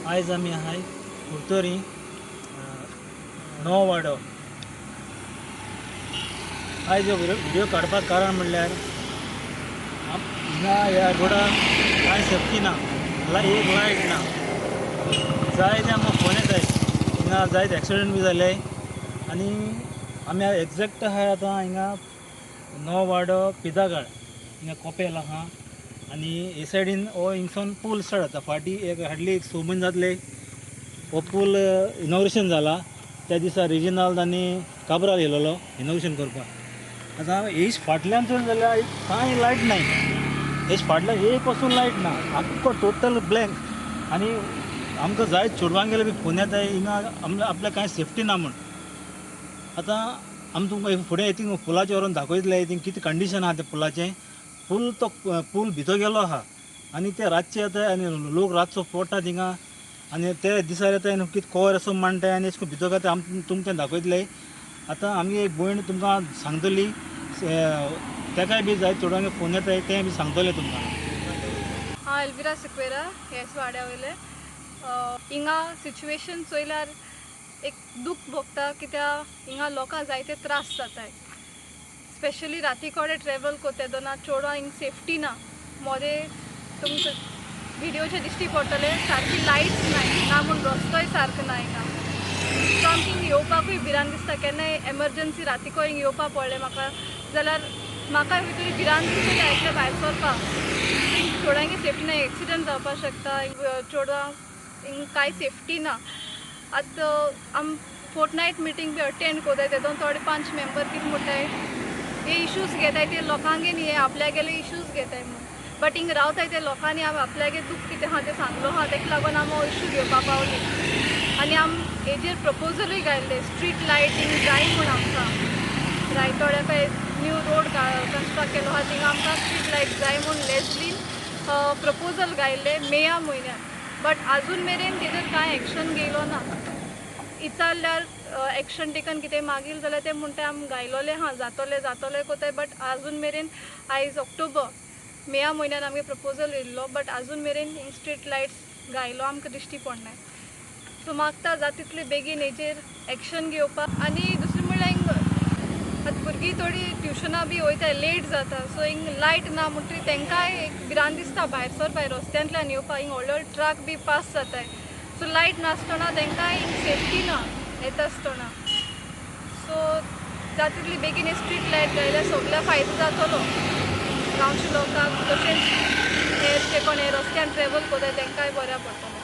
आयज आमी आहाय कुर्तोरी नवो वाडो. आयज व्हिडिओ काडपाक कारण म्हणल्यार हिंगा ह्या रोडार कांय सेफ्टी ना, एक लायट ना. जायते आमकां फोन येताय हिंगा जायते एक्सिडेंट बी जाले. आनी आमी एग्जॅक्ट आहाय आतां हिंगा नवो वाडो पिदागाळ हिंगा कोपेल आहा. आनी हे सायडीन हो हिंगसून पूल स्टार्ट जाता. फाटीं हार्डली 6 म्हयने जातले हो पूल इनॉग्रेशन जाला. त्या दिसा रिजिनल आनी काबराल येयलोलो इनॉग्रेशन करपाक. आतां हेज फाटल्यान चड जाल्यार कांय लायट नाय. हेज फाटल्यान एक पासून लायट ना, आख्खो टोटल ब्लँक. आनी आमकां जायत चेडवांक गेले बी फोन येताय हिंगा आपल्याक कांय सेफ्टी ना म्हण. आतां आमी तुमकां फुडें थिंग पुलाचेर व्हरून दाखयतले थिंग कितें कंडिशन आहा त्या पुलाचें. पूल भितर गेलो आहा आनी ते रातचे येताय आनी लोक रातचो पडटा थिंगा. आनी ते दिसा येताय कितें कवर असो मांडटाय आनी अशें करून भितर येता. आमी तुमकां दाखयतले. आतां आमी एक भयण तुमकां सांगतली, तेकाय बी जायत चेडवांक फोन येताय तें बी सांगतलें तुमकां. हांव एल्विरा सिक्वेरा हेच वाड्या वयले. हिंगा सिच्युएशन चोयल्यार एक दूख भोगता, कित्याक हिंगा लोकांक जायते त्रास जाताय. स्पेशली राती कोडे ट्रॅवल कोत्ता तेदोना चेडवां हिंग सेफ्टी ना. मोदें तुमकां व्हिडिओचे दिश्टी पडटले सारकी लायट्स ना म्हूण रस्तोय सारको ना हिंगा. सो आमकां हिंग येवपाकूय भिरांत दिसता. केन्नाय एमर्जन्सी रातीको हिंग येवपा पडलें म्हाका जाल्यार म्हाका भितर भिरांत दिसता हायतले भायर सरपाक. चेडवांकी सेफ्टी ना, एक्सिडेंट जावपाक शकता. चेडवां हिंग कांय सेफ्टी ना. आतां आम फोर्टनायट मिटींग बी अटेंड कोताय तेदोन थोडे 5 मेंबर कितें म्हणटाय हे इश्यूज घेताय ते लोकांगे न्ही, हे आपल्यागेले इश्यूज घेताय म्हूण. बट हिंग रावताय ते लोकांनी आमी आपल्यागे दूख कितें आहा तें सांगलो आहा, तेका लागून आमी हो इश्यू घेवपा पावली. आनी आमी हेजेर प्रपोजलूय घायल्ले स्ट्रीट लायटींग जाय म्हूण आमकां. रायतोड्या पळय न्यू रोड कंस्ट्रक्ट केलो आहा थिंगा आमकां स्ट्रीट लायट जाय म्हूण लेसलीन प्रपोजल घायल्ले मेया म्हयन्यान. बट आजून मेरेन तेजेर कांय एक्शन घेयलो ना. इचारल्यार एक्शन टेकन कितें मागील जाल्यार ते म्हणटाय आमी घायलोले आहा, जातोले कोताय. बट आजून मेरेन आयज ऑक्टोबर मेया म्हयन्यान आमगे प्रपोजल येयल्लो, बट आजून मेरेन हिंग स्ट्रीट लायट्स घायलो आमकां दिश्टी पडनाय. सो मागता जाता तितले बेगीन हेजेर एक्शन घेवपाक. आनी दुसरें म्हणल्यार हिंग आतां भुरगीं थोडीं ट्युशना बी वयताय, लेट जाता. सो हिंग लायट ना म्हणटरी तेंकाय एक भिरांत दिसता भायर सरपाक, रस्त्यांतल्यान येवपाक. हिंग व्हडले व्हडले ट्रक बी पास जाताय. सो लायट नासतना तेंकाय हिंग सेफ्टी ना येता आसतना. सो जाता तितली बेगीन स्ट्रीट लायट घायल्यार सगळ्या फायदो जातलो गांवच्या लोकांक. तशेंच जे कोण हे रस्त्यान ट्रॅवल कोताय तेंकाय बऱ्या पडटलें.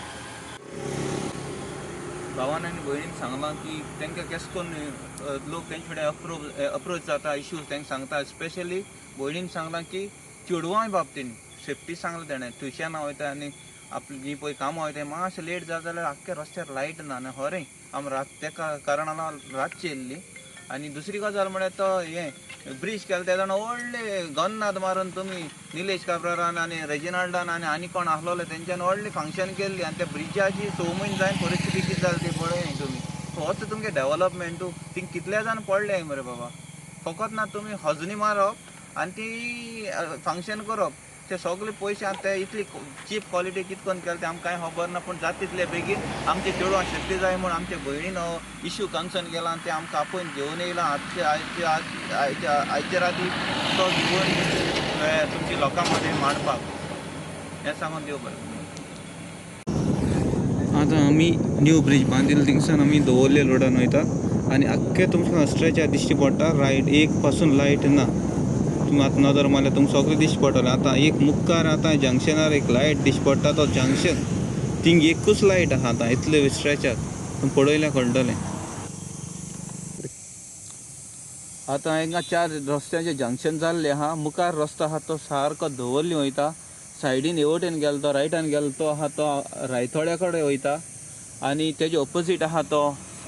भावान आनी भयणीक सांगलां की तांकां केस करून लोक तेंचे कडेन अप्रोच जाता, इश्यूज तांकां सांगता. स्पेशली भयणीन सांगलां की चेडवांय बाबतीन सेफ्टी सांगलां तेणें. ट्युशनां वयता आनी आपली जीं पळय कामां वयताय मातशें लेट जाता जाल्यार आख्ख्या रस्त्यार लायट ना. आनी खरें आमी तेका कारणान रातची येयल्ली. आनी दुसरी गजाल म्हळ्यार तो हें ब्रीज केला तेदोना व्हडले गन्नाद मारून तुमी निलेश काब्रारान आनी रेजिनाल्डान आनी कोण आहलोले तेंच्यान व्हडली फंक्शन केल्ली. आनी त्या ब्रिजाची 6 म्हयने जायन परिस्थिती कितें जाली ती पळय तुमी. होच तुमगे डेव्हलपमेंटू. थिंग कितले जाण पडले मरे बाबा. फकत ना तुमी हजनी मारप आनी ती फंक्शन करप. ते सगळे पयशे आतां ते इतली चीप क्वॉलिटी कितें करून केल्या तें आमकां कांय खबर ना. पूण जाता तितले बेगीन आमचे चेडवां सेफ्टी जाय म्हूण आमचे भयणीन हो इश्यू कन्सर्न केला आनी ते आमकां आपोवन घेवन येयला. आयचे राती तो घेवन तुमच्या लोकां मदें मांडपाक हें सांगून दिवं बरें. आतां आमी न्यू ब्रीज बांदिल्लो थिंगसान आमी दवरले रोडान वयता आनी आख्खे तुमकां स्ट्रेचार दिश्टी पडटा. रायट एक पासून लायट ना. तुमी आतां नदर मारल्यार तुमकां सगळें दिश्टी पडटलें. आतां एक मुखार आतां जंक्शनार एक लायट दिश्टी पडटा तो जंक्शन. थिंग एकूच लायट आहा आतां इतले स्ट्रेचार तुमी पळयल्यार कळटलें. आतां हिंगा 4 रस्त्याचें जंक्शन जाल्लें आहा. मुखार रस्तो आहा तो सारको दवरली वयता. सायडीन हे वटेन गेलो तो रायटान गेलो तो आहा तो रायतोड्या कडेन वयता. आनी तेजे ऑपोजीट आहा तो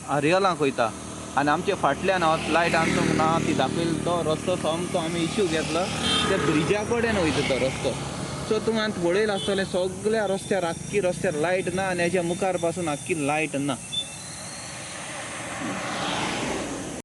आर्यलांक वयता. आनी आमचे फाटल्यान लायट आमकां ना ती दाखयली तो रस्तो सामको आमी इश्यू घेतलो त्या ब्रिजा कडेन वयता तो रस्तो. सो तुमी आतां पळयलें आसतलें सगळ्या रस्त्यार आख्खी रस्त्यार लायट ना आनी हेज्या मुखार पासून आख्खी लायट ना.